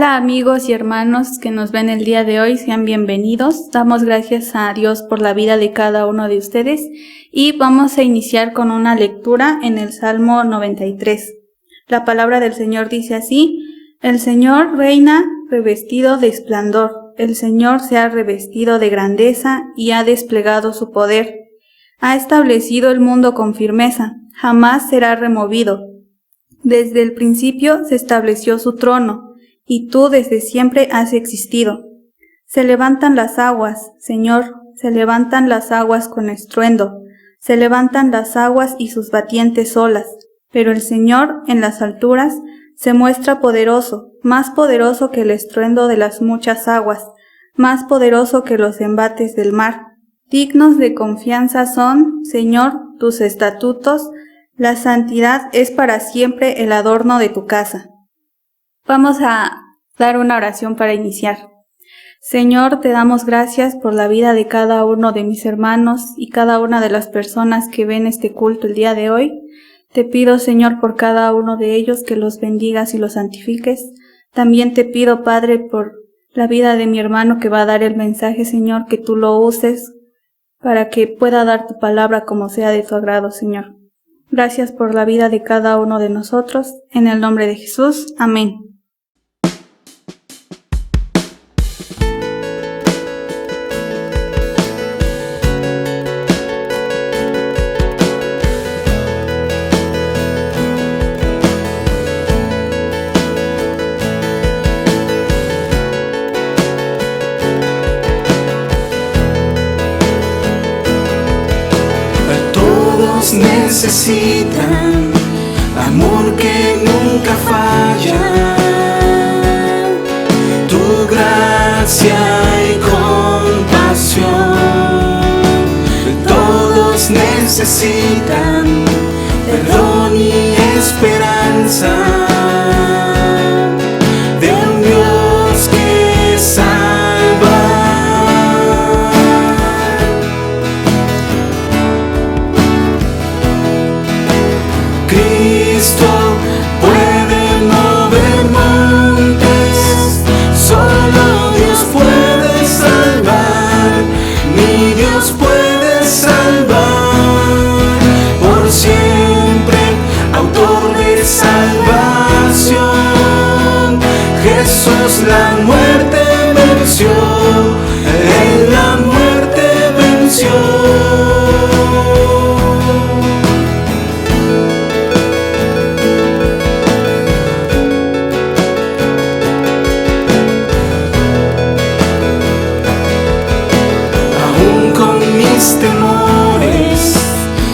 Hola amigos y hermanos que nos ven el día de hoy, sean bienvenidos. Damos gracias a Dios por la vida de cada uno de ustedes y vamos a iniciar con una lectura en el Salmo 93. La palabra del Señor dice así: El Señor reina revestido de esplendor, el Señor se ha revestido de grandeza y ha desplegado su poder. Ha establecido el mundo con firmeza, jamás será removido. Desde el principio se estableció su trono, y tú desde siempre has existido. Se levantan las aguas, Señor, se levantan las aguas con estruendo, se levantan las aguas y sus batientes olas, pero el Señor en las alturas se muestra poderoso, más poderoso que el estruendo de las muchas aguas, más poderoso que los embates del mar. Dignos de confianza son, Señor, tus estatutos, la santidad es para siempre el adorno de tu casa. Vamos a dar una oración para iniciar. Señor, te damos gracias por la vida de cada uno de mis hermanos y cada una de las personas que ven este culto el día de hoy. Te pido, Señor, por cada uno de ellos que los bendigas y los santifiques. También te pido, Padre, por la vida de mi hermano que va a dar el mensaje, Señor, que tú lo uses para que pueda dar tu palabra como sea de tu agrado, Señor. Gracias por la vida de cada uno de nosotros. En el nombre de Jesús. Amén. Necesitan amor que nunca falla, tu gracia y compasión. Todos necesitan perdón y esperanza de un Dios que salva. Cristo puede mover montes, solo Dios puede salvar, mi Dios puede salvar, por siempre, autor de salvación. Jesús la muerte venció, Él la muerte venció. Temores,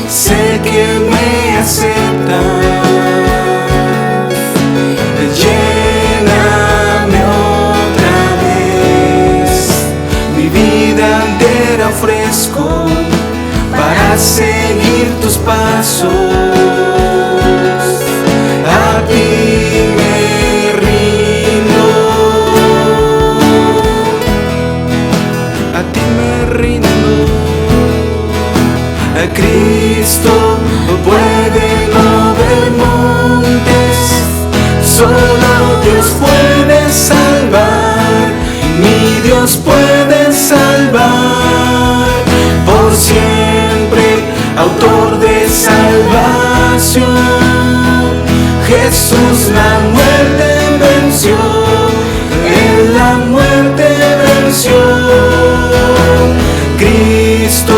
sé que me aceptas, lléname otra vez, mi vida entera ofrezco para seguir tus pasos, a ti me rindo, a ti me rindo. Cristo puede mover montes, solo Dios puede salvar, mi Dios puede salvar, por siempre, autor de salvación. Jesús la muerte venció, Él la muerte venció. Cristo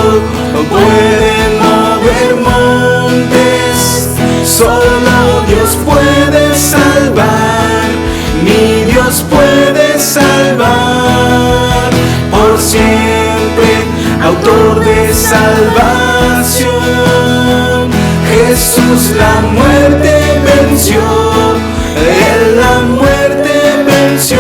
puede mover montes, solo Dios puede salvar, mi Dios puede salvar, por siempre, autor de salvación. Jesús la muerte venció, Él la muerte venció.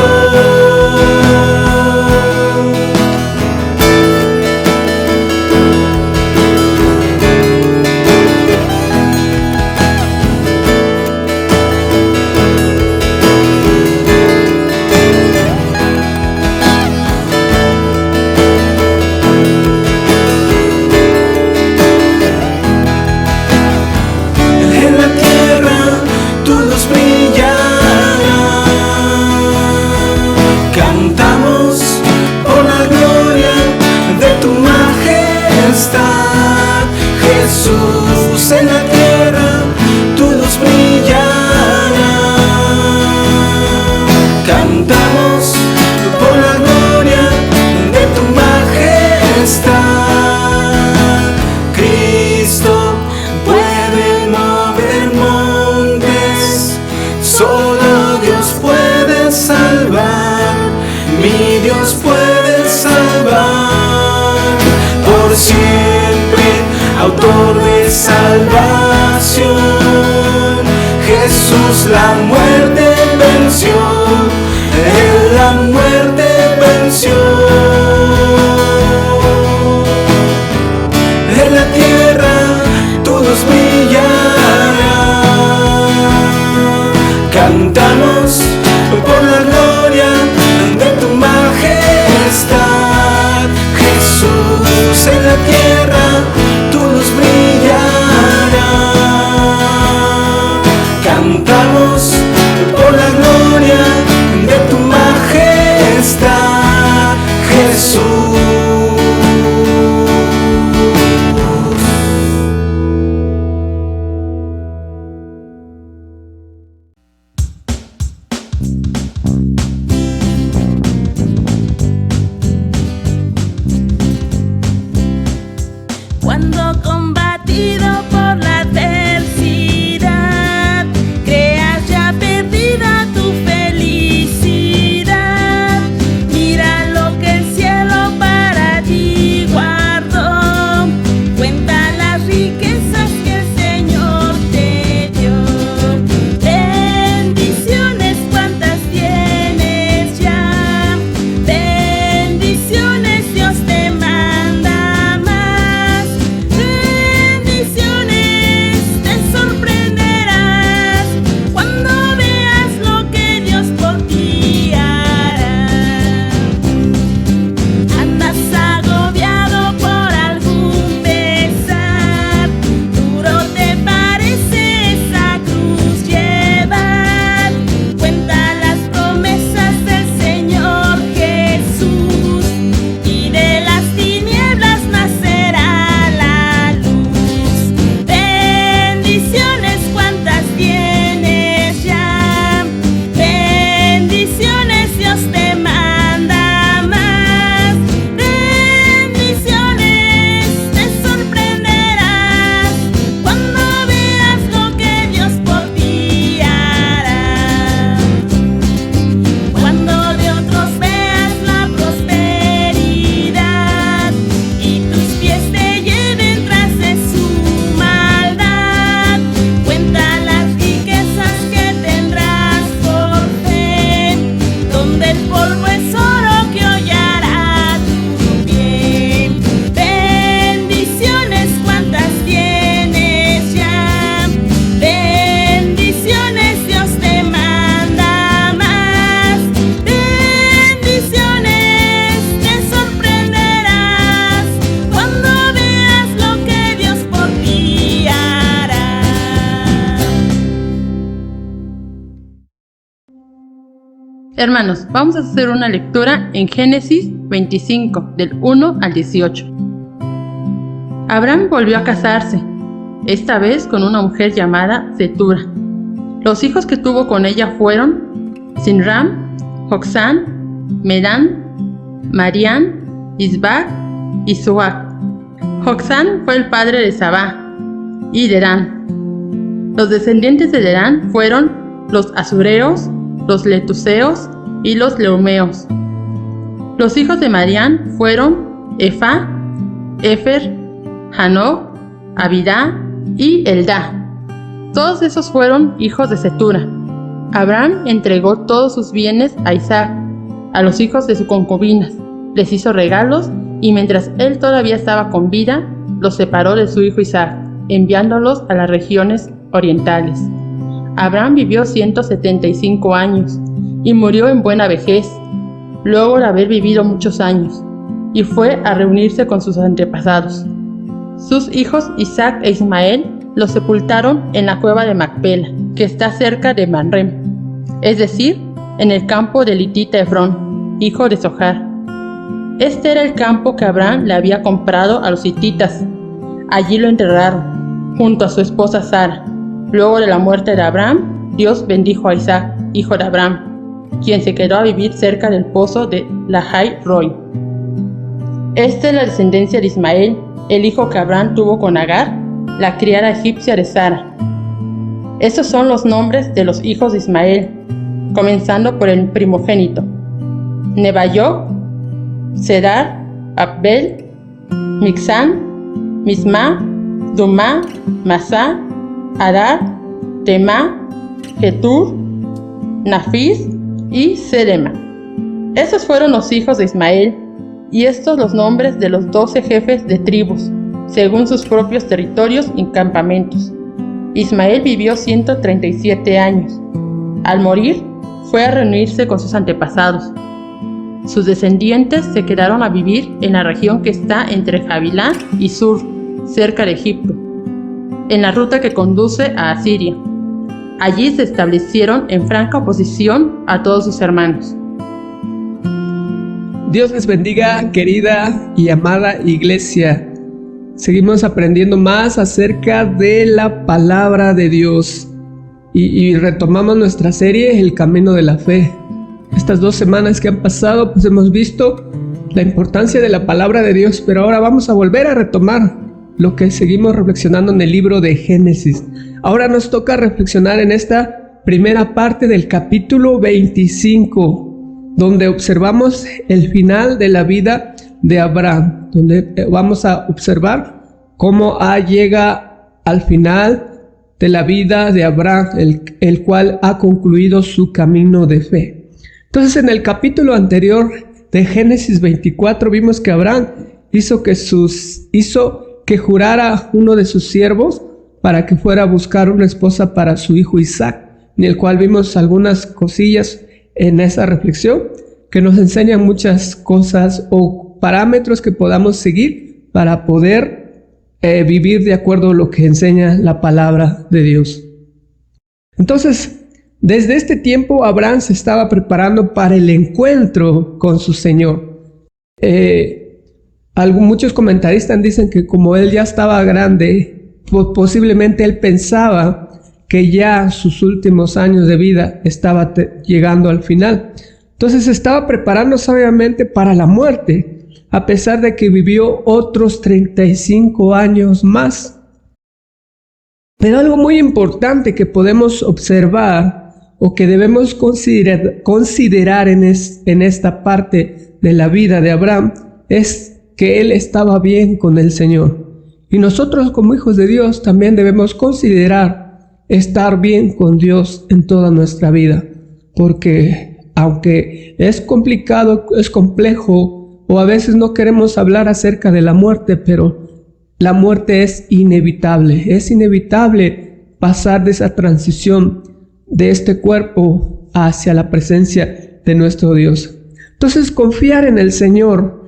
En la tierra tú los por siempre, autor de salvación. Jesús la muerte venció, Él la muerte venció. En la tierra tu luz brillará, cantamos por la gloria de tu majestad. Jesús, en la tierra tu luz brillará, cantamos por la gloria de tu majestad. Jesús. Cuando combatido por la adversidad, creas ya perdida tu felicidad. Mira lo que el cielo para ti guardó. Cuenta las riquezas que el Señor te dio. Bendiciones cuantas tienes ya. Bendiciones Dios te manda más. Bendiciones, te sorprenderás cuando veas lo que Dios por ti hará. Andas agobiado por algún pesar, duro te parece esa cruz llevar. Cuenta las promesas del Señor Jesús y de las tinieblas nacerá la luz. Bendiciones cuantas tienes ya. Bendiciones Dios te manda más. Bendiciones, te sorprenderás cuando veas lo que Dios por ti hará. Cuando de otros veas la prosperidad y tus pies te lleven tras de su maldad, cuenta las riquezas que tendrás por fe, donde el polvo es oro que hollará tu pie. Bendiciones cuantas tienes ya. Bendiciones Dios te manda más. Bendiciones, te sorprenderás cuando veas lo que Dios por ti hará. Hermanos, vamos a hacer una lectura en Génesis 25, del 1 al 18. Abraham volvió a casarse, esta vez con una mujer llamada Cetura. Los hijos que tuvo con ella fueron Sinram, Joksán, Medán, Marián, Isbac y Suac. Joksán fue el padre de Sabá y Derán. Los descendientes de Derán fueron los Asureos, los Letuseos y los Leumeos. Los hijos de Marián fueron Efá, Efer, Hanoc, Abidá y Eldá. Todos esos fueron hijos de Cetura. Abraham entregó todos sus bienes a Isaac, a los hijos de sus concubinas, les hizo regalos y mientras él todavía estaba con vida, los separó de su hijo Isaac, enviándolos a las regiones orientales. Abraham vivió 175 años y murió en buena vejez, luego de haber vivido muchos años, y fue a reunirse con sus antepasados. Sus hijos Isaac e Ismael los sepultaron en la cueva de Macpela, que está cerca de Manrem, es decir, en el campo del hitita Efrón, hijo de Zohar. Este era el campo que Abraham le había comprado a los hititas. Allí lo enterraron, junto a su esposa Sara. Luego de la muerte de Abraham, Dios bendijo a Isaac, hijo de Abraham, quien se quedó a vivir cerca del pozo de Lahai Roi. Esta es la descendencia de Ismael, el hijo que Abraham tuvo con Agar, la criada egipcia de Sara. Estos son los nombres de los hijos de Ismael, comenzando por el primogénito: Nebayoc, Cedar, Abel, Mixán, Misma, Dumá, Masá, Adar, Temá, Getur, Nafis y Serema. Esos fueron los hijos de Ismael, y estos los nombres de los 12 jefes de tribus, según sus propios territorios y campamentos. Ismael vivió 137 años. Al morir, fue a reunirse con sus antepasados. Sus descendientes se quedaron a vivir en la región que está entre Havilá y Sur, cerca de Egipto, en la ruta que conduce a Asiria. Allí se establecieron en franca oposición a todos sus hermanos. Dios les bendiga, querida y amada iglesia. Seguimos aprendiendo más acerca de la palabra de Dios y retomamos nuestra serie El Camino de la Fe. Estas 2 semanas que han pasado, pues hemos visto la importancia de la palabra de Dios, pero ahora vamos a volver a retomar lo que seguimos reflexionando en el libro de Génesis. Ahora nos toca reflexionar en esta primera parte del capítulo 25, donde observamos el final de la vida de Abraham, donde vamos a observar cómo llega al final de la vida de Abraham, el cual ha concluido su camino de fe. Entonces, en el capítulo anterior de Génesis 24 vimos que Abraham hizo que jurara uno de sus siervos para que fuera a buscar una esposa para su hijo Isaac, en el cual vimos algunas cosillas en esa reflexión que nos enseñan muchas cosas o parámetros que podamos seguir para poder vivir de acuerdo a lo que enseña la palabra de Dios. Entonces, desde este tiempo Abraham se estaba preparando para el encuentro con su Señor. Muchos comentaristas dicen que como él ya estaba grande, posiblemente él pensaba que ya sus últimos años de vida estaba llegando al final. Entonces estaba preparando sabiamente para la muerte, a pesar de que vivió otros 35 años más. Pero algo muy importante que podemos observar o que debemos considerar en esta parte de la vida de Abraham es que él estaba bien con el Señor. Y nosotros como hijos de Dios también debemos considerar estar bien con Dios en toda nuestra vida, porque aunque es complicado, es complejo, o a veces no queremos hablar acerca de la muerte, pero la muerte es inevitable pasar de esa transición de este cuerpo hacia la presencia de nuestro Dios. Entonces, confiar en el Señor,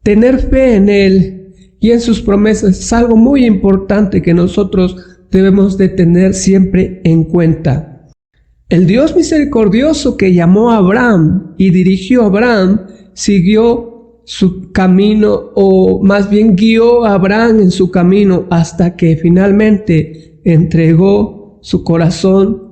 tener fe en Él y en sus promesas es algo muy importante que nosotros debemos de tener siempre en cuenta. El Dios misericordioso que llamó a Abraham y dirigió a Abraham, siguió su camino, o más bien guió a Abraham en su camino hasta que finalmente entregó su corazón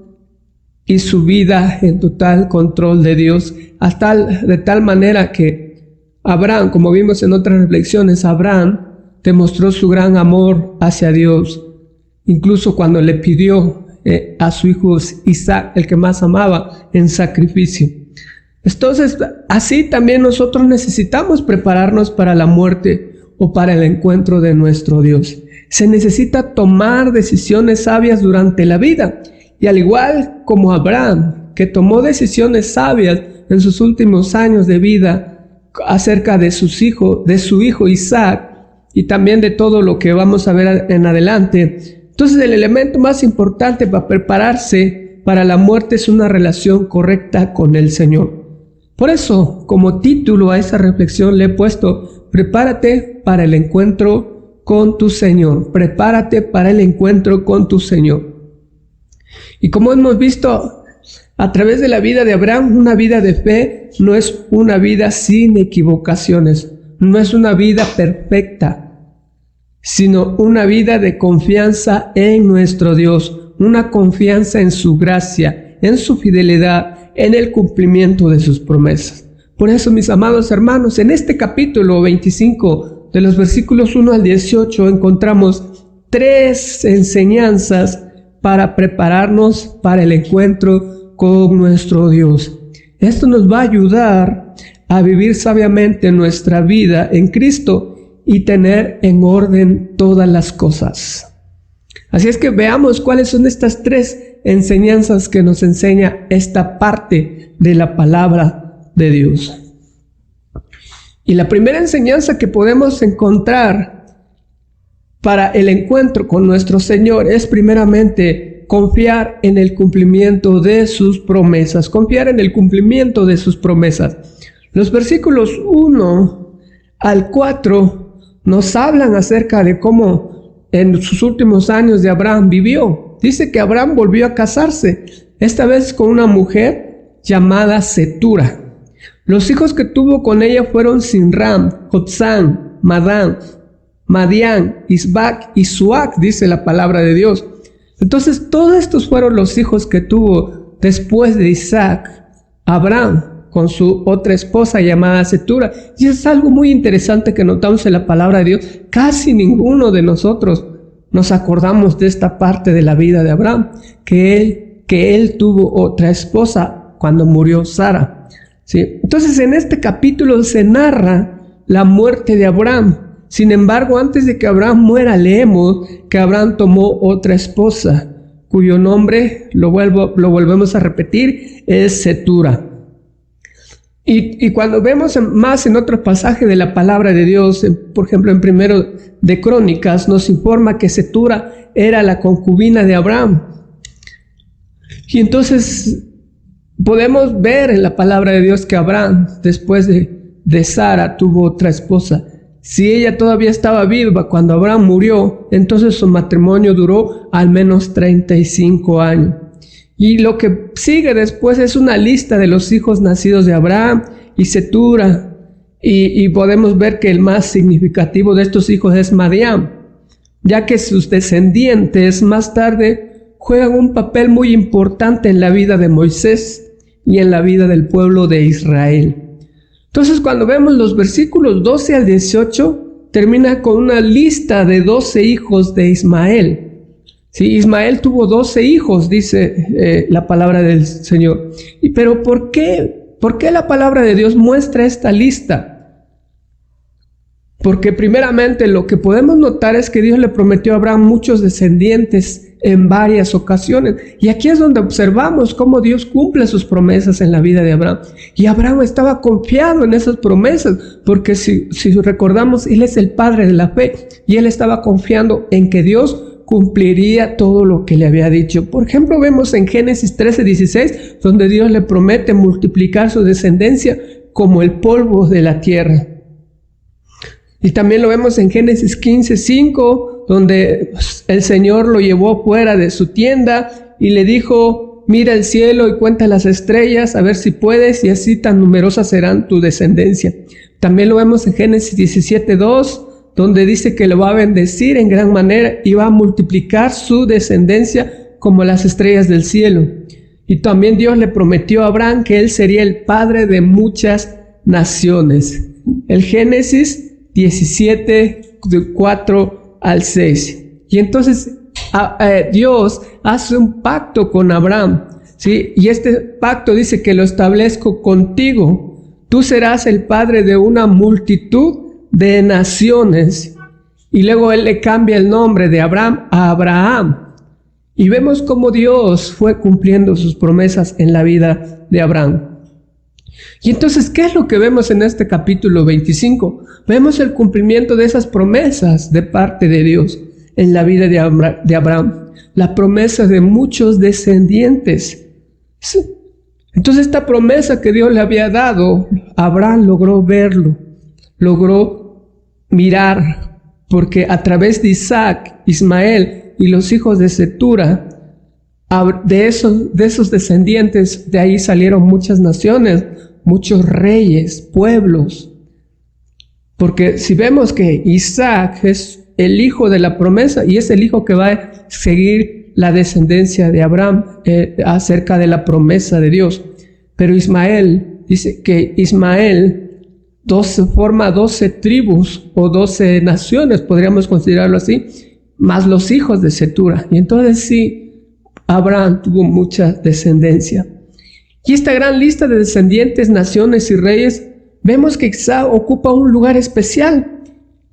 y su vida en total control de Dios, de tal manera que Abraham, como vimos en otras reflexiones, Abraham demostró su gran amor hacia Dios. Incluso cuando le pidió a su hijo Isaac, el que más amaba, en sacrificio. Entonces, así también nosotros necesitamos prepararnos para la muerte o para el encuentro de nuestro Dios. Se necesita tomar decisiones sabias durante la vida. Y al igual como Abraham, que tomó decisiones sabias en sus últimos años de vida acerca de su hijo Isaac, y también de todo lo que vamos a ver en adelante. Entonces, el elemento más importante para prepararse para la muerte es una relación correcta con el Señor. Por eso, como título a esa reflexión le he puesto: prepárate para el encuentro con tu Señor. Prepárate para el encuentro con tu Señor. Y como hemos visto a través de la vida de Abraham, una vida de fe no es una vida sin equivocaciones, no es una vida perfecta, sino una vida de confianza en nuestro Dios, una confianza en su gracia, en su fidelidad, en el cumplimiento de sus promesas. Por eso, mis amados hermanos, en este capítulo 25, de los versículos 1 al 18, encontramos 3 enseñanzas para prepararnos para el encuentro con nuestro Dios. Esto nos va a ayudar a vivir sabiamente nuestra vida en Cristo y tener en orden todas las cosas. Así es que veamos cuáles son estas 3 enseñanzas que nos enseña esta parte de la palabra de Dios. Y la primera enseñanza que podemos encontrar para el encuentro con nuestro Señor es primeramente confiar en el cumplimiento de sus promesas. Confiar en el cumplimiento de sus promesas. Los versículos 1 al 4 nos hablan acerca de cómo en sus últimos años de Abraham vivió. Dice que Abraham volvió a casarse, esta vez con una mujer llamada Cetura. Los hijos que tuvo con ella fueron Sinram, Jotzán, Madán, Madián, Isbac y Suac, dice la palabra de Dios. Entonces todos estos fueron los hijos que tuvo después de Isaac, Abraham, con su otra esposa llamada Cetura. Y es algo muy interesante que notamos en la palabra de Dios. Casi ninguno de nosotros nos acordamos de esta parte de la vida de Abraham, que él tuvo otra esposa cuando murió Sara. ¿Sí? Entonces en este capítulo se narra la muerte de Abraham. Sin embargo, antes de que Abraham muera, leemos que Abraham tomó otra esposa, cuyo nombre, lo volvemos a repetir, es Cetura. Y cuando vemos más en otro pasaje de la palabra de Dios, por ejemplo en 1 de Crónicas, nos informa que Cetura era la concubina de Abraham. Y entonces podemos ver en la palabra de Dios que Abraham, después de Sara, tuvo otra esposa. Si ella todavía estaba viva cuando Abraham murió, entonces su matrimonio duró al menos 35 años. Y lo que sigue después es una lista de los hijos nacidos de Abraham y Cetura. Y podemos ver que el más significativo de estos hijos es Madián, ya que sus descendientes más tarde juegan un papel muy importante en la vida de Moisés y en la vida del pueblo de Israel. Entonces cuando vemos los versículos 12 al 18, termina con una lista de 12 hijos de Ismael. Sí, Ismael tuvo 12 hijos, dice la palabra del Señor. Pero ¿por qué la palabra de Dios muestra esta lista? Porque primeramente lo que podemos notar es que Dios le prometió a Abraham muchos descendientes en varias ocasiones. Y aquí es donde observamos cómo Dios cumple sus promesas en la vida de Abraham. Y Abraham estaba confiado en esas promesas, porque si recordamos, él es el padre de la fe. Y él estaba confiando en que Dios cumpliría todo lo que le había dicho. Por ejemplo, vemos en Génesis 13:16, donde Dios le promete multiplicar su descendencia como el polvo de la tierra. Y también lo vemos en Génesis 15:5, donde el Señor lo llevó fuera de su tienda y le dijo: mira el cielo y cuenta las estrellas, a ver si puedes, y así tan numerosas serán tu descendencia. También lo vemos en Génesis 17:2, donde dice que lo va a bendecir en gran manera y va a multiplicar su descendencia como las estrellas del cielo. Y también Dios le prometió a Abraham que él sería el padre de muchas naciones. El Génesis 17, de 4 al 6. Y entonces Dios hace un pacto con Abraham, ¿sí? Y este pacto dice que lo establezco contigo. Tú serás el padre de una multitud de naciones. Y luego él le cambia el nombre de Abraham a Abraham. Y vemos cómo Dios fue cumpliendo sus promesas en la vida de Abraham. Y entonces, ¿qué es lo que vemos en este capítulo 25? Vemos el cumplimiento de esas promesas de parte de Dios en la vida de Abraham. La promesa de muchos descendientes. Sí. Entonces, esta promesa que Dios le había dado, Abraham logró verlo, logró mirar, porque a través de Isaac, Ismael y los hijos de Cetura, de esos descendientes, de ahí salieron muchas naciones, muchos reyes, pueblos. Porque si vemos que Isaac es el hijo de la promesa y es el hijo que va a seguir la descendencia de Abraham acerca de la promesa de Dios. Pero Ismael, dice que Ismael forma 12 tribus o 12 naciones, podríamos considerarlo así, más los hijos de Cetura. Y entonces sí, Abraham tuvo mucha descendencia. Y esta gran lista de descendientes, naciones y reyes, vemos que Isaac ocupa un lugar especial.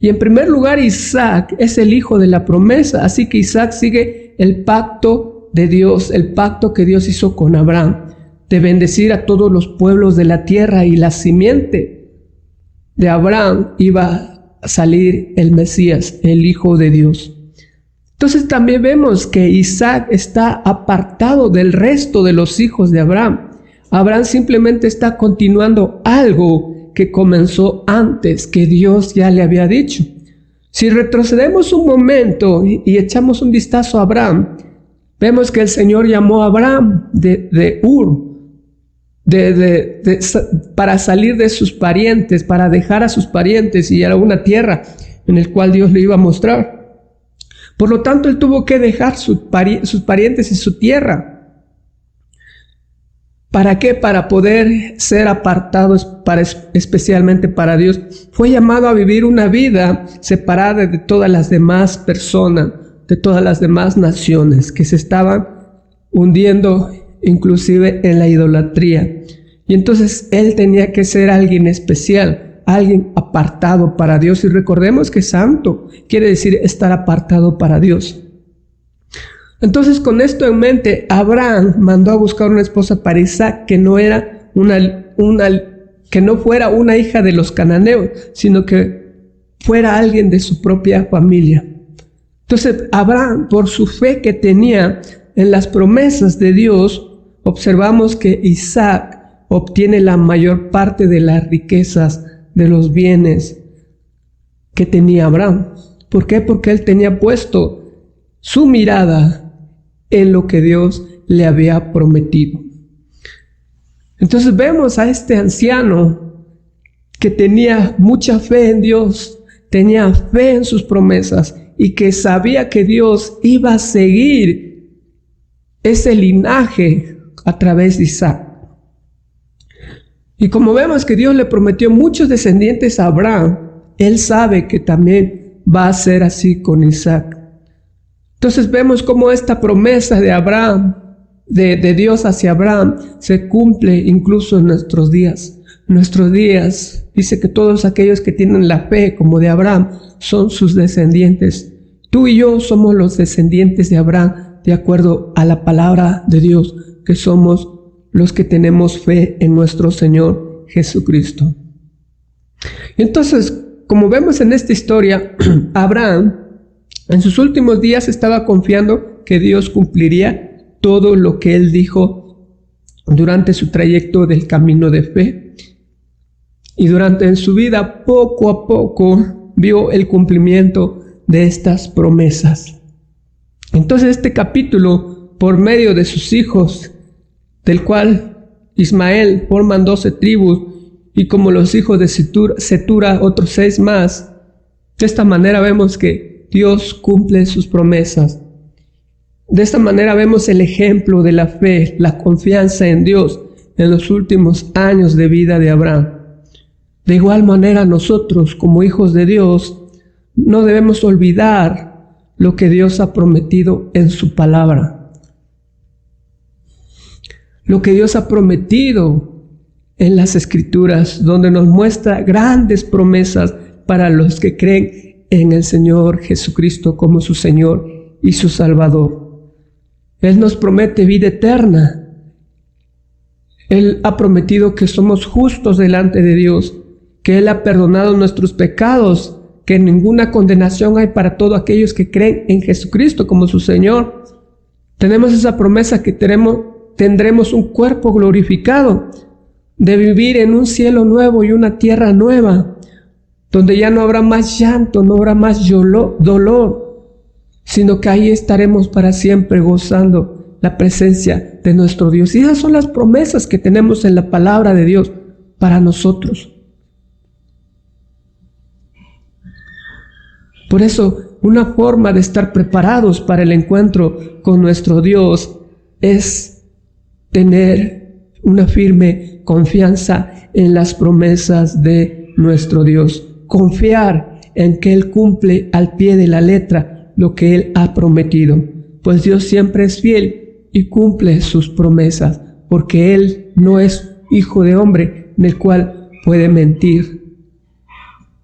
Y en primer lugar, Isaac es el hijo de la promesa, así que Isaac sigue el pacto de Dios, el pacto que Dios hizo con Abraham, de bendecir a todos los pueblos de la tierra, y la simiente de Abraham iba a salir el Mesías, el Hijo de Dios. Entonces también vemos que Isaac está apartado del resto de los hijos de Abraham. Abraham simplemente está continuando algo que comenzó antes, que Dios ya le había dicho. Si retrocedemos un momento y echamos un vistazo a Abraham, vemos que el Señor llamó a Abraham de Ur, para salir de sus parientes, para dejar a sus parientes y ir a una tierra en la cual Dios le iba a mostrar. Por lo tanto, él tuvo que dejar sus parientes y su tierra. ¿Para qué? Para poder ser apartado especialmente para Dios. Fue llamado a vivir una vida separada de todas las demás personas, de todas las demás naciones que se estaban hundiendo inclusive en la idolatría. Y entonces él tenía que ser alguien especial, alguien apartado para Dios. Y recordemos que santo quiere decir estar apartado para Dios. Entonces, con esto en mente, Abraham mandó a buscar una esposa para Isaac que no era que no fuera una hija de los cananeos, sino que fuera alguien de su propia familia. Entonces, Abraham, por su fe que tenía en las promesas de Dios, observamos que Isaac obtiene la mayor parte de las riquezas, de los bienes que tenía Abraham. ¿Por qué? Porque él tenía puesto su mirada en lo que Dios le había prometido. Entonces vemos a este anciano que tenía mucha fe en Dios, tenía fe en sus promesas y que sabía que Dios iba a seguir ese linaje a través de Isaac. Y como vemos que Dios le prometió muchos descendientes a Abraham, él sabe que también va a ser así con Isaac. Entonces vemos cómo esta promesa de Abraham, de Dios hacia Abraham, se cumple incluso en nuestros días. En nuestros días dice que todos aquellos que tienen la fe como de Abraham son sus descendientes. Tú y yo somos los descendientes de Abraham, de acuerdo a la palabra de Dios, que somos los que tenemos fe en nuestro Señor Jesucristo. Entonces, como vemos en esta historia, Abraham en sus últimos días estaba confiando que Dios cumpliría todo lo que él dijo durante su trayecto del camino de fe. Y durante su vida, poco a poco, vio el cumplimiento de estas promesas. Entonces este capítulo, por medio de sus hijos, del cual Ismael forman 12 tribus, y como los hijos de Cetura otros 6 más, de esta manera vemos que Dios cumple sus promesas. De esta manera vemos el ejemplo de la fe, la confianza en Dios en los últimos años de vida de Abraham. De igual manera nosotros, como hijos de Dios, no debemos olvidar lo que Dios ha prometido en su palabra. Lo que Dios ha prometido en las Escrituras, donde nos muestra grandes promesas para los que creen en el Señor Jesucristo como su Señor y su Salvador. Él nos promete vida eterna. Él ha prometido que somos justos delante de Dios, que Él ha perdonado nuestros pecados, que ninguna condenación hay para todos aquellos que creen en Jesucristo como su Señor. Tenemos esa promesa que tendremos un cuerpo glorificado, de vivir en un cielo nuevo y una tierra nueva, donde ya no habrá más llanto, no habrá más dolor, sino que ahí estaremos para siempre gozando la presencia de nuestro Dios. Y esas son las promesas que tenemos en la palabra de Dios para nosotros. Por eso, una forma de estar preparados para el encuentro con nuestro Dios es tener una firme confianza en las promesas de nuestro Dios. Confiar en que Él cumple al pie de la letra lo que Él ha prometido. Pues Dios siempre es fiel y cumple sus promesas, porque Él no es hijo de hombre en el cual puede mentir,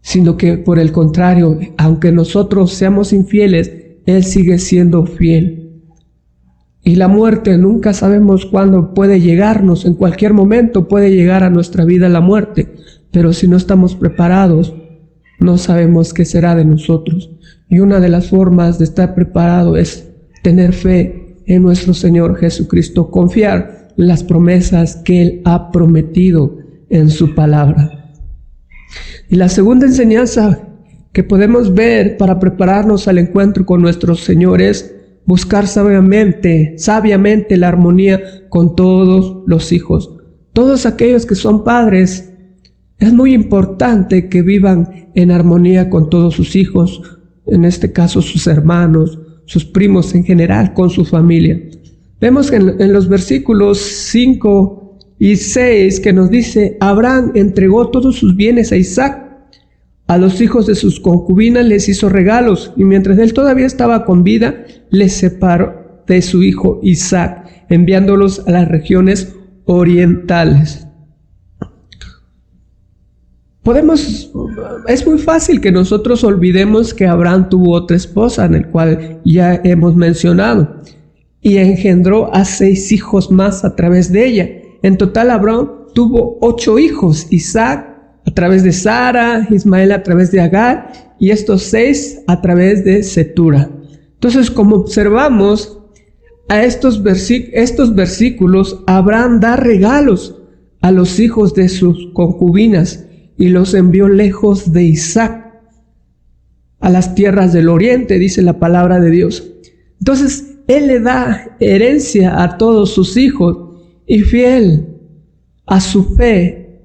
sino que por el contrario, aunque nosotros seamos infieles, Él sigue siendo fiel. Y la muerte nunca sabemos cuándo puede llegarnos, en cualquier momento puede llegar a nuestra vida la muerte, pero si no estamos preparados, no sabemos qué será de nosotros. Y una de las formas de estar preparado es tener fe en nuestro Señor Jesucristo, confiar en las promesas que Él ha prometido en su palabra. Y la segunda enseñanza que podemos ver para prepararnos al encuentro con nuestro Señor es buscar sabiamente la armonía con todos los hijos. Todos aquellos que son padres, es muy importante que vivan en armonía con todos sus hijos, en este caso sus hermanos, sus primos en general, con su familia. Vemos que en los versículos 5 y 6 que nos dice: Abraham entregó todos sus bienes a Isaac. A los hijos de sus concubinas les hizo regalos, y mientras él todavía estaba con vida, les separó de su hijo Isaac, enviándolos a las regiones orientales. Es muy fácil que nosotros olvidemos que Abraham tuvo otra esposa, en el cual ya hemos mencionado, y engendró a 6 hijos más a través de ella. En total, Abraham tuvo 8 hijos: Isaac a través de Sara, Ismael a través de Agar, y estos 6 a través de Cetura. Entonces, como observamos a estos versículos, Abraham da regalos a los hijos de sus concubinas y los envió lejos de Isaac, a las tierras del oriente, dice la palabra de Dios. Entonces, Él le da herencia a todos sus hijos, y fiel a su fe,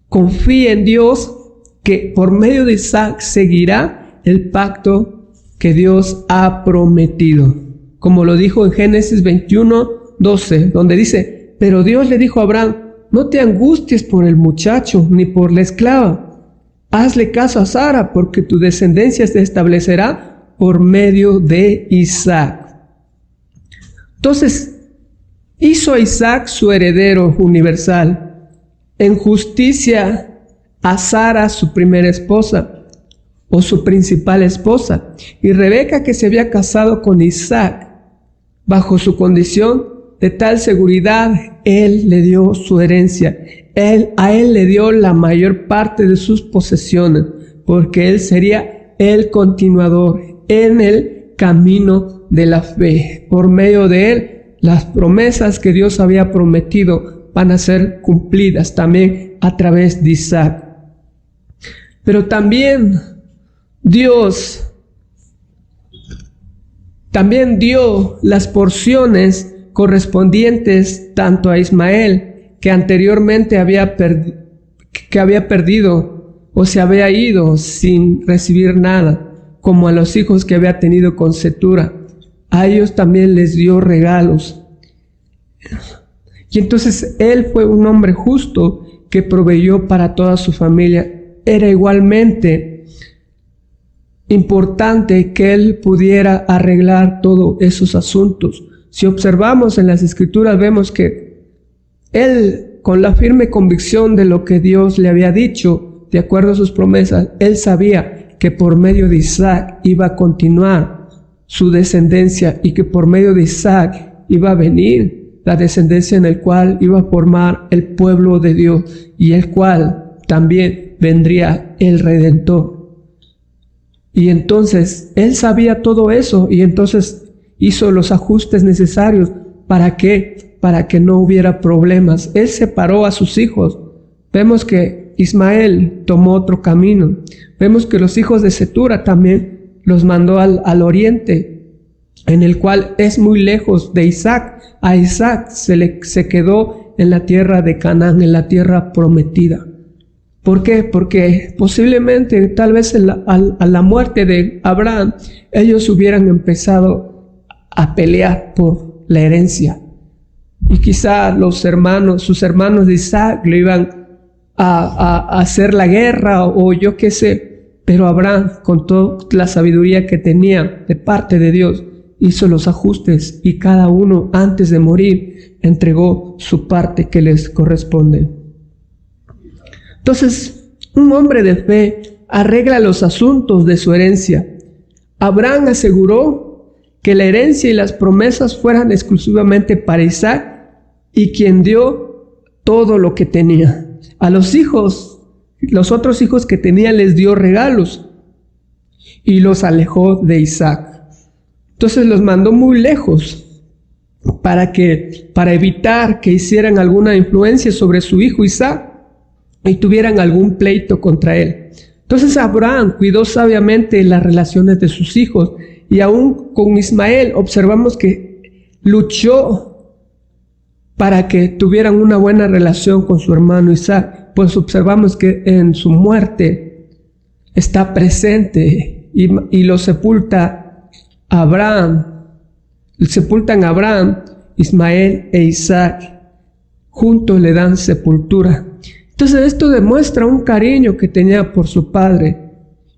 confía en Dios que por medio de Isaac seguirá el pacto que Dios ha prometido. Como lo dijo en Génesis 21:12, donde dice: Pero Dios le dijo a Abraham: No te angusties por el muchacho ni por la esclava. Hazle caso a Sara, porque tu descendencia se establecerá por medio de Isaac. Entonces, hizo a Isaac su heredero universal. En justicia a Sara, su primera esposa, o su principal esposa, y Rebeca, que se había casado con Isaac, bajo su condición de tal seguridad, Él le dio su herencia. A él le dio la mayor parte de sus posesiones, porque Él sería el continuador en el camino de la fe. Por medio de Él, las promesas que Dios había prometido van a ser cumplidas también a través de Isaac. Pero también Dios dio las porciones correspondientes tanto a Ismael, que anteriormente había perdido o se había ido sin recibir nada, como a los hijos que había tenido con Cetura. A ellos también les dio regalos. Y entonces Él fue un hombre justo que proveyó para toda su familia. Era igualmente importante que Él pudiera arreglar todos esos asuntos. Si observamos en las Escrituras, vemos que Él, con la firme convicción de lo que Dios le había dicho, de acuerdo a sus promesas, Él sabía que por medio de Isaac iba a continuar su descendencia, y que por medio de Isaac iba a venir la descendencia en el cual iba a formar el pueblo de Dios, y el cual también vendría el Redentor. Y entonces Él sabía todo eso, y entonces hizo los ajustes necesarios. ¿Para qué? Para que no hubiera problemas. Él separó a sus hijos. Vemos que Ismael tomó otro camino. Vemos que los hijos de Cetura también los mandó al oriente, en el cual es muy lejos de Isaac. A Isaac se quedó en la tierra de Canaán, en la tierra prometida. ¿Por qué? Porque posiblemente, tal vez a la muerte de Abraham, ellos hubieran empezado a pelear por la herencia. Y quizá sus hermanos de Isaac le iban a hacer la guerra, o yo qué sé. Pero Abraham, con toda la sabiduría que tenía de parte de Dios, hizo los ajustes, y cada uno, antes de morir, entregó su parte que les corresponde. Entonces, un hombre de fe arregla los asuntos de su herencia. Abraham aseguró que la herencia y las promesas fueran exclusivamente para Isaac, y quien dio todo lo que tenía. A los otros hijos que tenía les dio regalos y los alejó de Isaac. Entonces los mandó muy lejos para evitar que hicieran alguna influencia sobre su hijo Isaac y tuvieran algún pleito contra él. Entonces Abraham cuidó sabiamente las relaciones de sus hijos, y aún con Ismael observamos que luchó para que tuvieran una buena relación con su hermano Isaac, pues observamos que en su muerte está presente y lo sepulta Abraham. Sepultan a Abraham, Ismael e Isaac. Juntos le dan sepultura. Entonces esto demuestra un cariño que tenía por su padre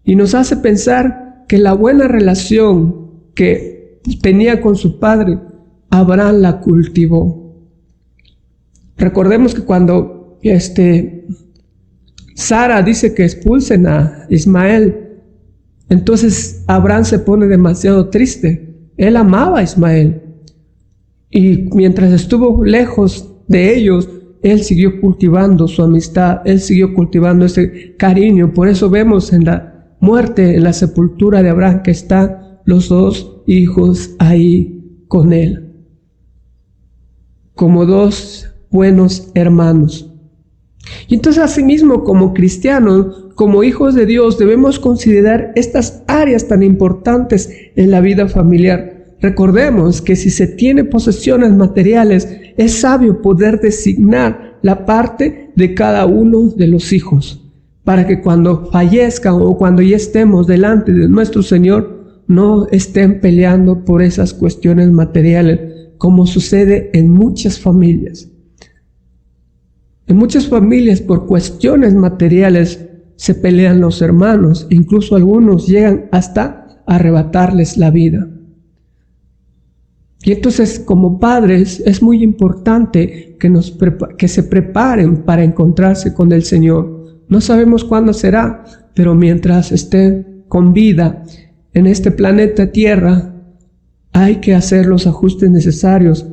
y nos hace pensar que la buena relación que tenía con su padre, Abraham la cultivó. Recordemos que cuando Sara dice que expulsen a Ismael, entonces Abraham se pone demasiado triste. Él amaba a Ismael, y mientras estuvo lejos de ellos, él siguió cultivando su amistad, él siguió cultivando ese cariño. Por eso vemos en la muerte, en la sepultura de Abraham, que están los dos hijos ahí con él, como dos buenos hermanos. Y entonces, asimismo, como cristianos, como hijos de Dios, debemos considerar estas áreas tan importantes en la vida familiar. Recordemos que si se tiene posesiones materiales, es sabio poder designar la parte de cada uno de los hijos, para que cuando fallezcan o cuando ya estemos delante de nuestro Señor, no estén peleando por esas cuestiones materiales, como sucede en muchas familias. En muchas familias, por cuestiones materiales, se pelean los hermanos, incluso algunos llegan hasta arrebatarles la vida. Y entonces, como padres, es muy importante que se preparen para encontrarse con el Señor. No sabemos cuándo será, pero mientras estén con vida en este planeta Tierra, hay que hacer los ajustes necesarios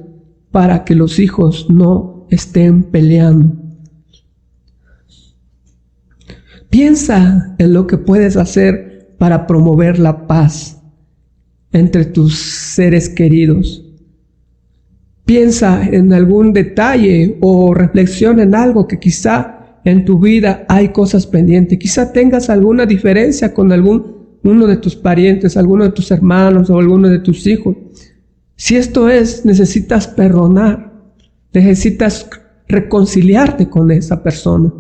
para que los hijos no estén peleando. Piensa en lo que puedes hacer para promover la paz entre tus seres queridos. Piensa en algún detalle o reflexiona en algo que quizá en tu vida hay cosas pendientes. Quizá tengas alguna diferencia con uno de tus parientes, alguno de tus hermanos o alguno de tus hijos. Si esto es, necesitas perdonar, necesitas reconciliarte con esa persona.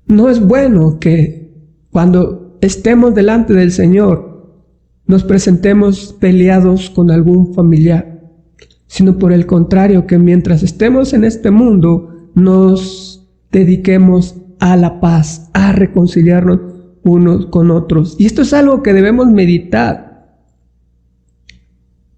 No es bueno que cuando estemos delante del Señor nos presentemos peleados con algún familiar, sino por el contrario, que mientras estemos en este mundo nos dediquemos a la paz, a reconciliarnos unos con otros. Y esto es algo que debemos meditar.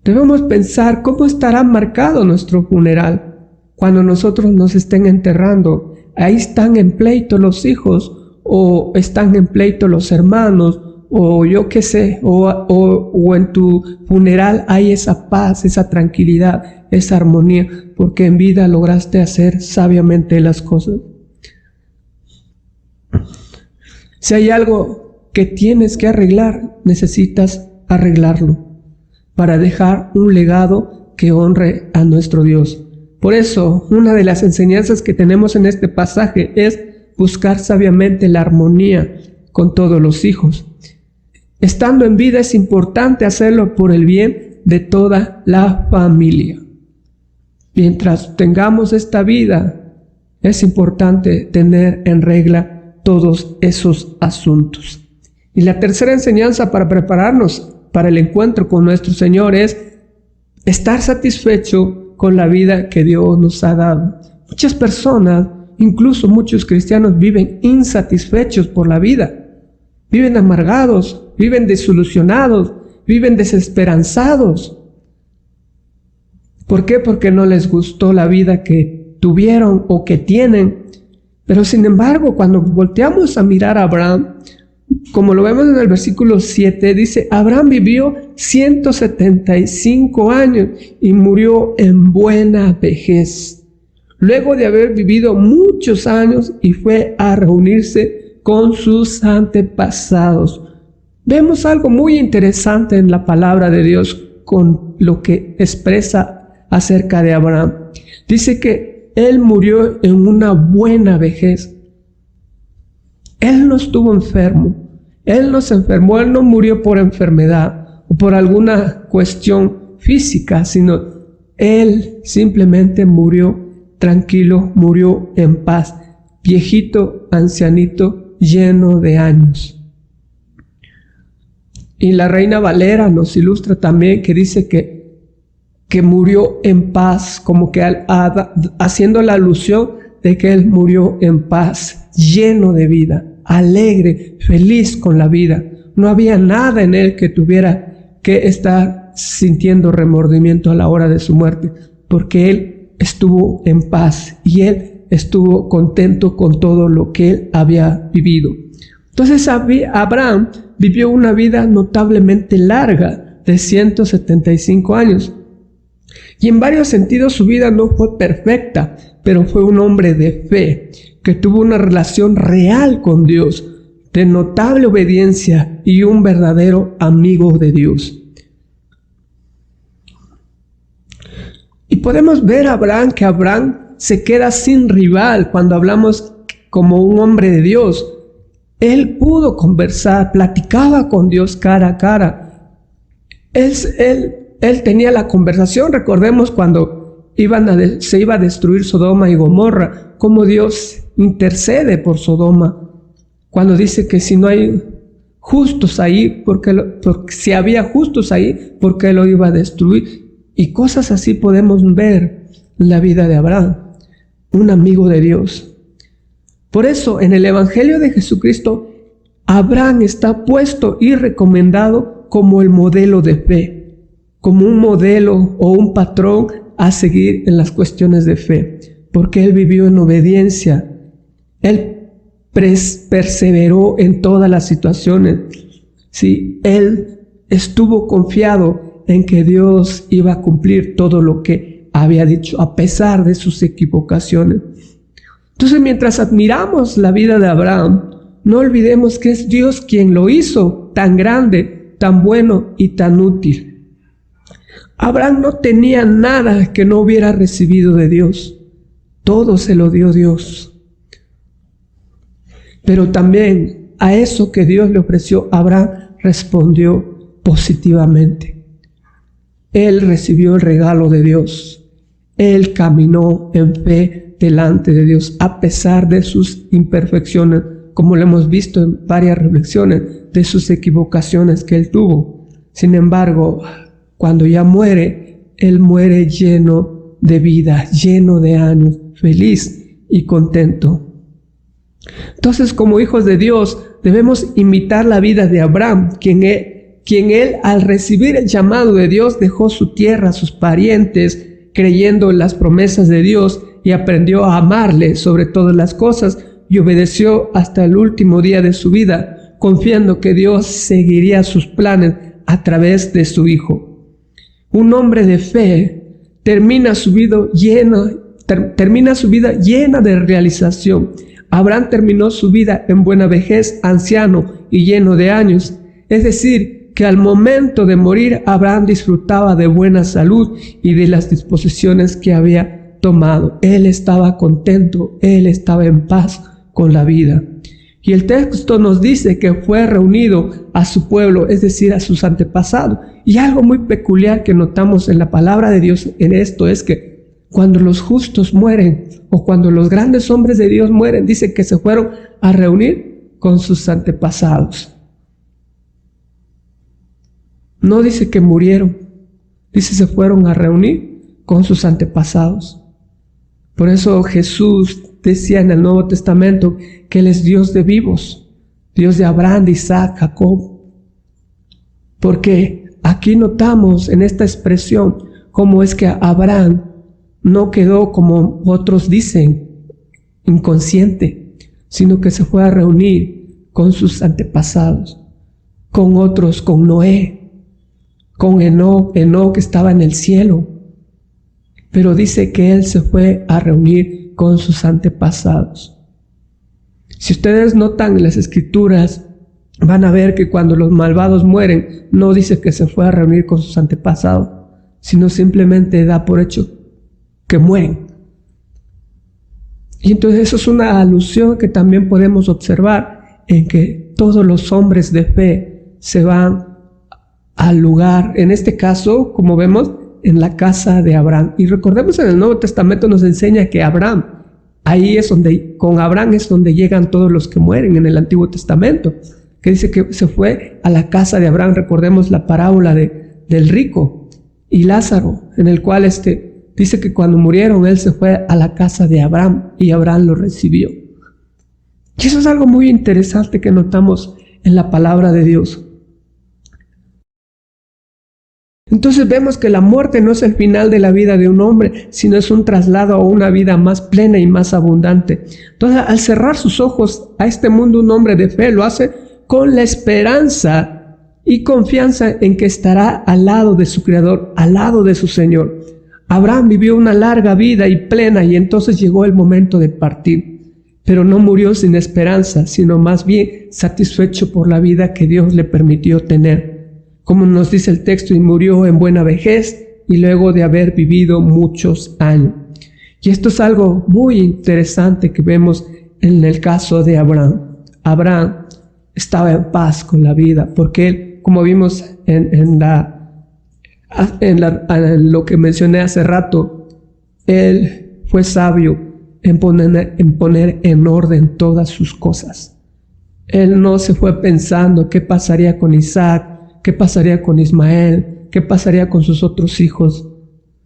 Debemos pensar cómo estará marcado nuestro funeral cuando nosotros nos estén enterrando. Ahí están en pleito los hijos, o están en pleito los hermanos, o yo qué sé, o en tu funeral hay esa paz, esa tranquilidad, esa armonía, porque en vida lograste hacer sabiamente las cosas. Si hay algo que tienes que arreglar, necesitas arreglarlo para dejar un legado que honre a nuestro Dios. Por eso, una de las enseñanzas que tenemos en este pasaje es buscar sabiamente la armonía con todos los hijos. Estando en vida es importante hacerlo por el bien de toda la familia. Mientras tengamos esta vida, es importante tener en regla todos esos asuntos. Y la tercera enseñanza para prepararnos para el encuentro con nuestro Señor es estar satisfecho con la vida que Dios nos ha dado. Muchas personas, incluso muchos cristianos, viven insatisfechos por la vida. Viven amargados, viven desilusionados, viven desesperanzados. ¿Por qué? Porque no les gustó la vida que tuvieron o que tienen, Pero sin embargo, cuando volteamos a mirar a Abraham, como lo vemos en el versículo 7, dice, Abraham vivió 175 años y murió en buena vejez, luego de haber vivido muchos años, y fue a reunirse con sus antepasados. Vemos algo muy interesante en la palabra de Dios con lo que expresa acerca de Abraham. Dice que él murió en una buena vejez. Él no estuvo enfermo. Él no se enfermó, él no murió por enfermedad o por alguna cuestión física, sino él simplemente murió tranquilo, murió en paz, viejito, ancianito, lleno de años. Y la Reina Valera nos ilustra también que dice que murió en paz, como que haciendo la alusión de que él murió en paz, lleno de vida, alegre, feliz con la vida. No había nada en él que tuviera que estar sintiendo remordimiento a la hora de su muerte, porque él estuvo en paz y él estuvo contento con todo lo que él había vivido. Entonces Abraham vivió una vida notablemente larga de 175 años. Y en varios sentidos su vida no fue perfecta, pero fue un hombre de fe, que tuvo una relación real con Dios, de notable obediencia y un verdadero amigo de Dios. Y podemos ver a Abraham que Abraham se queda sin rival cuando hablamos como un hombre de Dios. Él pudo conversar, platicaba con Dios cara a cara. Él tenía la conversación. Recordemos cuando se iba a destruir Sodoma y Gomorra, cómo Dios intercede por Sodoma, cuando dice que si no hay justos ahí, porque si había justos ahí, ¿por qué lo iba a destruir? Y cosas así podemos ver en la vida de Abraham, un amigo de Dios. Por eso en el Evangelio de Jesucristo, Abraham está puesto y recomendado como el modelo de fe, como un modelo o un patrón a seguir en las cuestiones de fe, porque él vivió en obediencia. Él perseveró en todas las situaciones. Sí, él estuvo confiado en que Dios iba a cumplir todo lo que había dicho, a pesar de sus equivocaciones. Entonces, mientras admiramos la vida de Abraham, no olvidemos que es Dios quien lo hizo tan grande, tan bueno y tan útil. Abraham no tenía nada que no hubiera recibido de Dios. Todo se lo dio Dios. Pero también a eso que Dios le ofreció, Abraham respondió positivamente. Él recibió el regalo de Dios. Él caminó en fe delante de Dios a pesar de sus imperfecciones, como lo hemos visto en varias reflexiones, de sus equivocaciones que él tuvo. Sin embargo, cuando ya muere, él muere lleno de vida, lleno de años, feliz y contento. Entonces, como hijos de Dios, debemos imitar la vida de Abraham, quien él, al recibir el llamado de Dios, dejó su tierra, sus parientes, creyendo en las promesas de Dios, y aprendió a amarle sobre todas las cosas, y obedeció hasta el último día de su vida, confiando que Dios seguiría sus planes a través de su Hijo. Un hombre de fe termina su vida llena de realización. Abraham terminó su vida en buena vejez, anciano y lleno de años. Es decir, que al momento de morir, Abraham disfrutaba de buena salud y de las disposiciones que había tomado. Él estaba contento, él estaba en paz con la vida. Y el texto nos dice que fue reunido a su pueblo, es decir, a sus antepasados. Y algo muy peculiar que notamos en la palabra de Dios en esto es que cuando los justos mueren, o cuando los grandes hombres de Dios mueren, dice que se fueron a reunir con sus antepasados. No dice que murieron, dice se fueron a reunir con sus antepasados. Por eso Jesús decía en el Nuevo Testamento que Él es Dios de vivos, Dios de Abraham, de Isaac, Jacob. Porque aquí notamos en esta expresión cómo es que Abraham no quedó como otros dicen, inconsciente, sino que se fue a reunir con sus antepasados, con otros, con Noé, con Enoc que estaba en el cielo. Pero dice que él se fue a reunir con sus antepasados. Si ustedes notan en las escrituras, van a ver que cuando los malvados mueren, no dice que se fue a reunir con sus antepasados, sino simplemente da por hecho que mueren. Y entonces eso es una alusión que también podemos observar en que todos los hombres de fe se van al lugar, en este caso, como vemos, en la casa de Abraham. Y recordemos, en el Nuevo Testamento nos enseña que Abraham, con Abraham es donde llegan todos los que mueren en el Antiguo Testamento, que dice que se fue a la casa de Abraham. Recordemos la parábola del rico y Lázaro, en el cual dice que cuando murieron él se fue a la casa de Abraham y Abraham lo recibió. Y eso es algo muy interesante que notamos en la palabra de Dios. Entonces vemos que la muerte no es el final de la vida de un hombre, sino es un traslado a una vida más plena y más abundante. Entonces, al cerrar sus ojos a este mundo, un hombre de fe lo hace con la esperanza y confianza en que estará al lado de su Creador, al lado de su Señor. Abraham vivió una larga vida y plena, y entonces llegó el momento de partir. Pero no murió sin esperanza, sino más bien satisfecho por la vida que Dios le permitió tener. Como nos dice el texto, y murió en buena vejez y luego de haber vivido muchos años. Y esto es algo muy interesante que vemos en el caso de Abraham. Abraham estaba en paz con la vida, porque él, como vimos en lo que mencioné hace rato, él fue sabio en poner en orden todas sus cosas. Él no se fue pensando qué pasaría con Isaac, qué pasaría con Ismael, qué pasaría con sus otros hijos.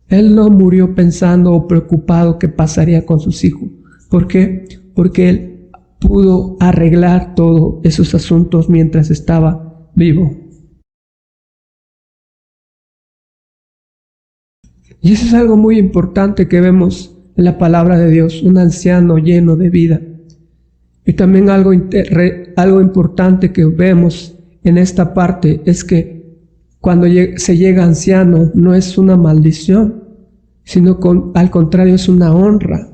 Él no murió pensando o preocupado qué pasaría con sus hijos. ¿Por qué? Porque él pudo arreglar todos esos asuntos mientras estaba vivo. Y eso es algo muy importante que vemos en la palabra de Dios, un anciano lleno de vida. Y también algo importante que vemos en esta parte es que cuando se llega anciano no es una maldición, sino al contrario es una honra.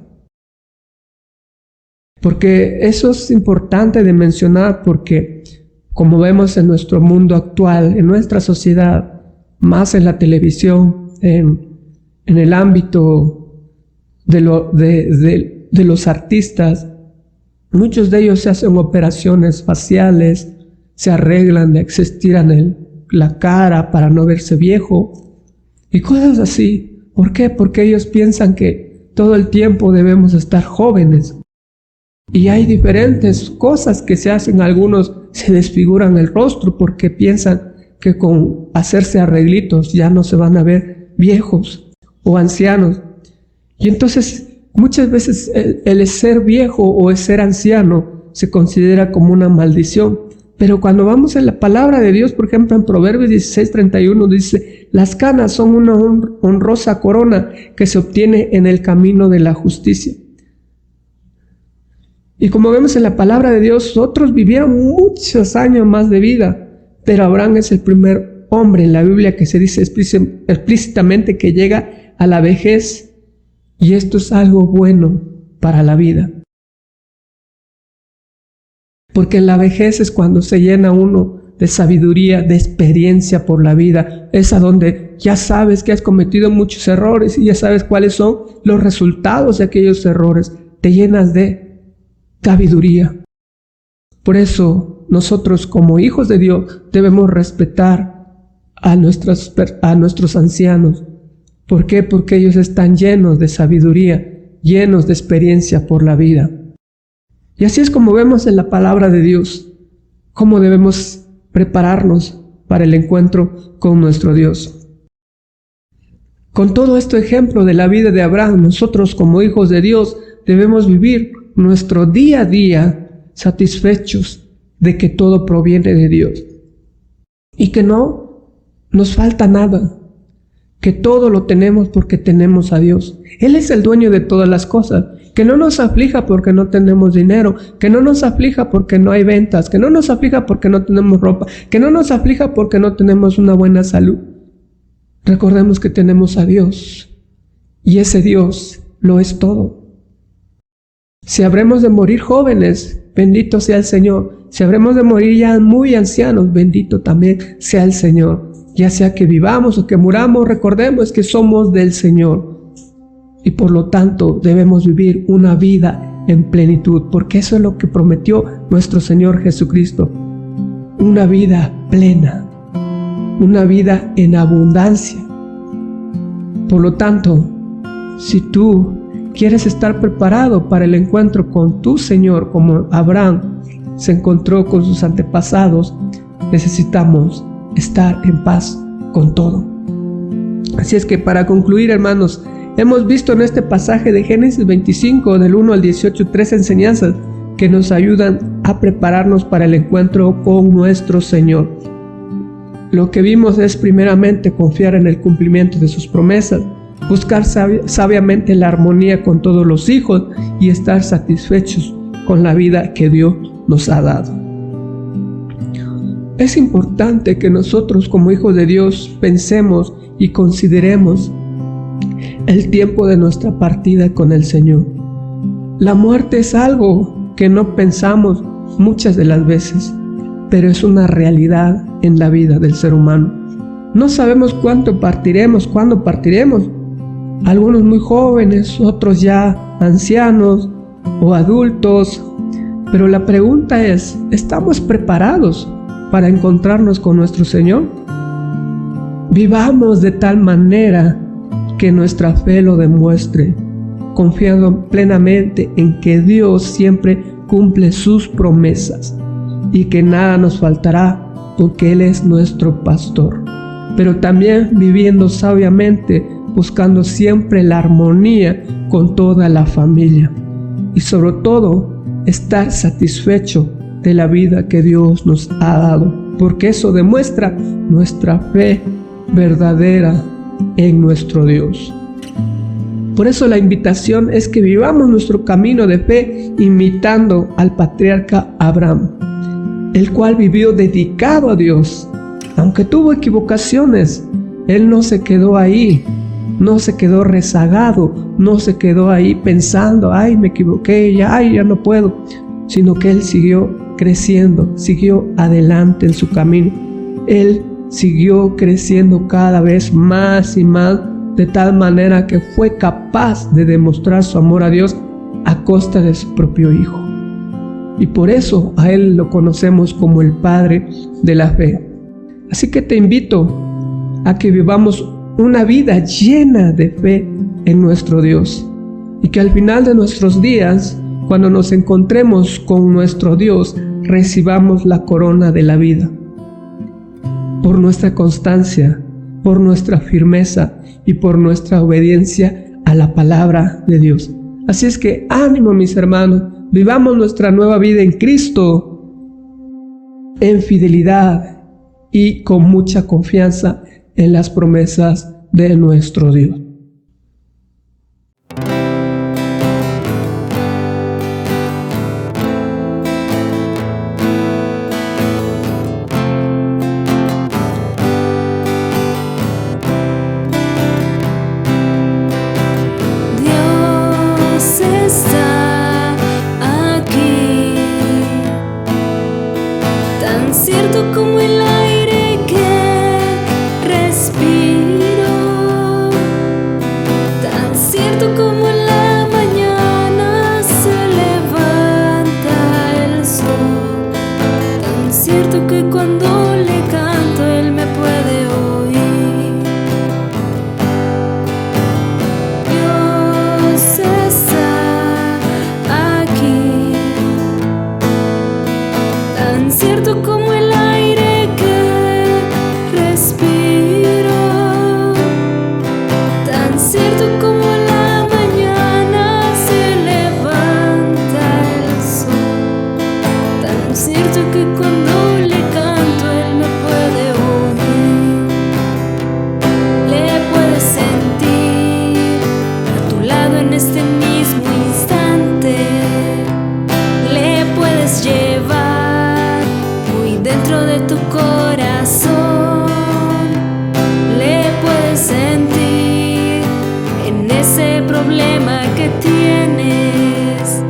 Porque eso es importante de mencionar, porque como vemos en nuestro mundo actual, en nuestra sociedad, más en la televisión, en el ámbito de los artistas, muchos de ellos se hacen operaciones faciales, se arreglan, se estiran la cara para no verse viejo y cosas así. ¿Por qué? Porque ellos piensan que todo el tiempo debemos estar jóvenes. Y hay diferentes cosas que se hacen. Algunos se desfiguran el rostro porque piensan que con hacerse arreglitos ya no se van a ver viejos o ancianos. Y entonces muchas veces el ser viejo o el ser anciano se considera como una maldición. Pero cuando vamos en la palabra de Dios, por ejemplo en Proverbios 16:31 dice: las canas son una honrosa corona que se obtiene en el camino de la justicia. Y como vemos en la palabra de Dios, otros vivieron muchos años más de vida, pero Abraham es el primer hombre en la Biblia que se dice explícitamente que llega a la vejez, y esto es algo bueno para la vida. Porque en la vejez es cuando se llena uno de sabiduría, de experiencia por la vida. Es a donde ya sabes que has cometido muchos errores y ya sabes cuáles son los resultados de aquellos errores. Te llenas de sabiduría. Por eso nosotros como hijos de Dios debemos respetar a nuestros ancianos. ¿Por qué? Porque ellos están llenos de sabiduría, llenos de experiencia por la vida. Y así es como vemos en la palabra de Dios cómo debemos prepararnos para el encuentro con nuestro Dios. Con todo este ejemplo de la vida de Abraham, nosotros como hijos de Dios debemos vivir nuestro día a día satisfechos de que todo proviene de Dios y que no nos falta nada, que todo lo tenemos porque tenemos a Dios. Él es el dueño de todas las cosas Que no nos aflija porque no tenemos dinero, que no nos aflija porque no hay ventas, que no nos aflija porque no tenemos ropa, que no nos aflija porque no tenemos una buena salud. Recordemos que tenemos a Dios y ese Dios lo es todo. Si habremos de morir jóvenes, bendito sea el Señor. Si habremos de morir ya muy ancianos, bendito también sea el Señor. Ya sea que vivamos o que muramos, recordemos que somos del Señor. Y por lo tanto debemos vivir una vida en plenitud, porque eso es lo que prometió nuestro Señor Jesucristo. Una vida plena, una vida en abundancia. Por lo tanto, si tú quieres estar preparado para el encuentro con tu Señor, como Abraham se encontró con sus antepasados, necesitamos estar en paz con todo. Así es que para concluir, hermanos, hemos visto en este pasaje de Génesis 25, del 1 al 18, 3 enseñanzas que nos ayudan a prepararnos para el encuentro con nuestro Señor. Lo que vimos es primeramente confiar en el cumplimiento de sus promesas, buscar sabiamente la armonía con todos los hijos y estar satisfechos con la vida que Dios nos ha dado. Es importante que nosotros como hijos de Dios pensemos y consideremos el tiempo de nuestra partida con el Señor. La muerte es algo que no pensamos muchas de las veces, pero es una realidad en la vida del ser humano. No sabemos cuándo partiremos, algunos muy jóvenes, otros ya ancianos o adultos, pero la pregunta es, ¿estamos preparados para encontrarnos con nuestro Señor? Vivamos de tal manera que nuestra fe lo demuestre, confiando plenamente en que Dios siempre cumple sus promesas y que nada nos faltará porque Él es nuestro pastor. Pero también viviendo sabiamente, buscando siempre la armonía con toda la familia y sobre todo estar satisfecho de la vida que Dios nos ha dado, porque eso demuestra nuestra fe verdadera en nuestro Dios. Por eso la invitación es que vivamos nuestro camino de fe imitando al patriarca Abraham, el cual vivió dedicado a Dios. Aunque tuvo equivocaciones, él no se quedó ahí, no se quedó rezagado, no se quedó ahí pensando, ay, me equivoqué, ya no puedo, sino que él siguió creciendo, siguió adelante en su camino. Él siguió creciendo cada vez más y más, de tal manera que fue capaz de demostrar su amor a Dios a costa de su propio hijo. Y por eso a él lo conocemos como el Padre de la fe. Así que te invito a que vivamos una vida llena de fe en nuestro Dios y que al final de nuestros días, cuando nos encontremos con nuestro Dios, recibamos la corona de la vida por nuestra constancia, por nuestra firmeza y por nuestra obediencia a la palabra de Dios. Así es que ánimo, mis hermanos, vivamos nuestra nueva vida en Cristo en fidelidad y con mucha confianza en las promesas de nuestro Dios. Dios está aquí, tan cierto como el aire que respiro. corazón le puedes sentir en ese problema que tienes.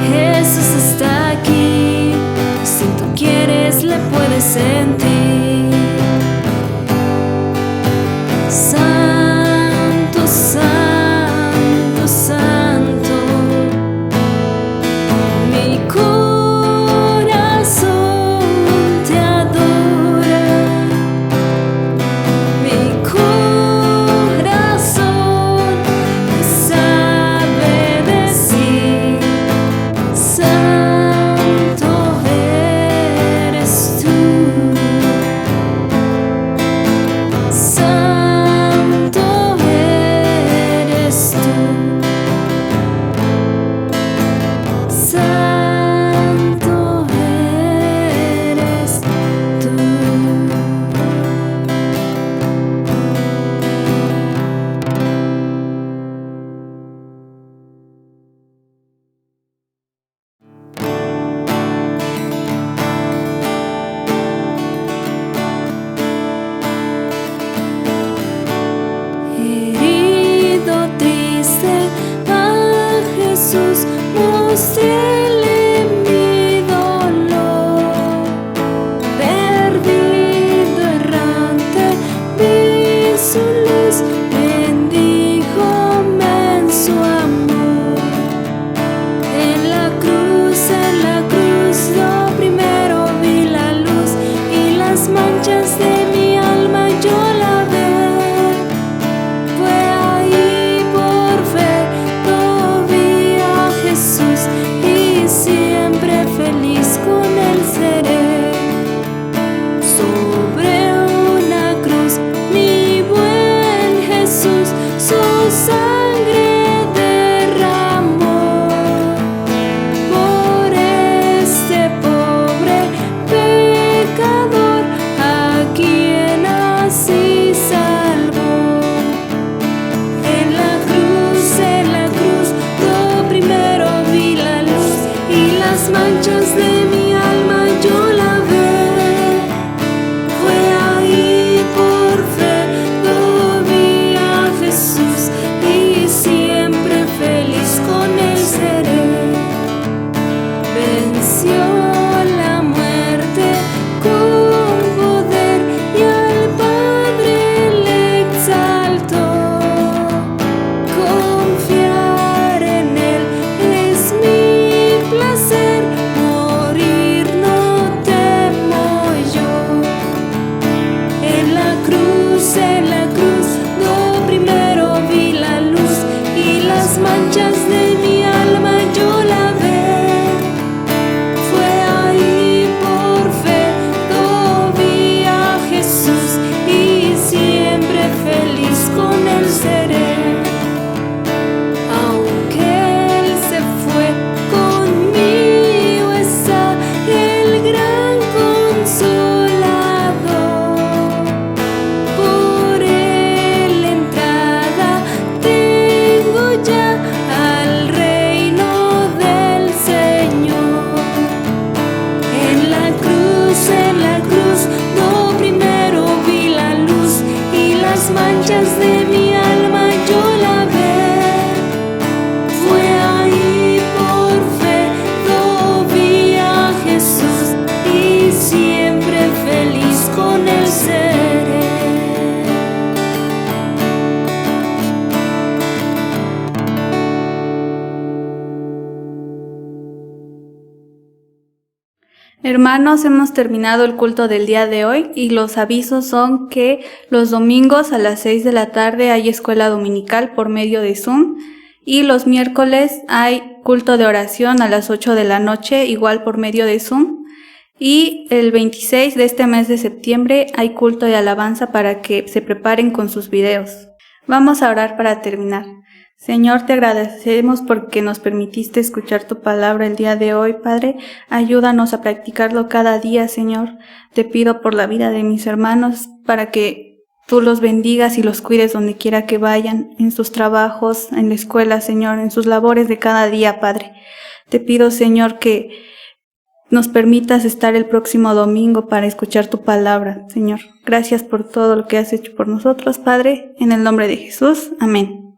Jesús está aquí, si tú quieres le puedes sentir. Santo, santo, santo, mi corazón te adora, mi corazón te sabe decir, santo eres tú, santo eres tú, santo eres tú. Herido, triste, a Jesús mostréle mi dolor. Perdido, errante, vi su luz, bendíjome en su amor. En la cruz, yo primero vi la luz y las manchas de mi alma yo lavé. Fue ahí por fe, lo vi a Jesús y siempre feliz con él seré. Sobre una cruz, mi buen Jesús su sangre derramó. Por este pobre pecador a quien así salvó. En la cruz, yo primero vi la luz y las manchas de mi alma yo lavé. Fue ahí por fe, lo vi a Jesús y siempre feliz con él seré. Venció la muerte con poder y al Padre le exaltó. Confiar en él es mi placer, morir no temo yo. En la cruz, yo primero vi la luz y las manchas de mi alma yo lavé. Fue ahí por fe, lo vi a Jesús y siempre feliz con él seré. Aunque él se fue, conmigo está el gran consolador. Por él entrada tengo ya al reino del Señor. En la cruz, yo primero vi la luz y las manchas de mi alma yo lavé. Fue ahí por fe, lo vi a Jesús y siempre feliz con él seré. Hermanos, hemos terminado el culto del día de hoy y los avisos son que los domingos a las 6 de la tarde hay escuela dominical por medio de Zoom y los miércoles hay culto de oración a las 8 de la noche igual por medio de Zoom y el 26 de este mes de septiembre hay culto de alabanza para que se preparen con sus videos. Vamos a orar para terminar. Señor, te agradecemos porque nos permitiste escuchar tu palabra el día de hoy, Padre. Ayúdanos a practicarlo cada día, Señor. Te pido por la vida de mis hermanos para que tú los bendigas y los cuides donde quiera que vayan, en sus trabajos, en la escuela, Señor, en sus labores de cada día, Padre. Te pido, Señor, que nos permitas estar el próximo domingo para escuchar tu palabra, Señor. Gracias por todo lo que has hecho por nosotros, Padre, en el nombre de Jesús. Amén.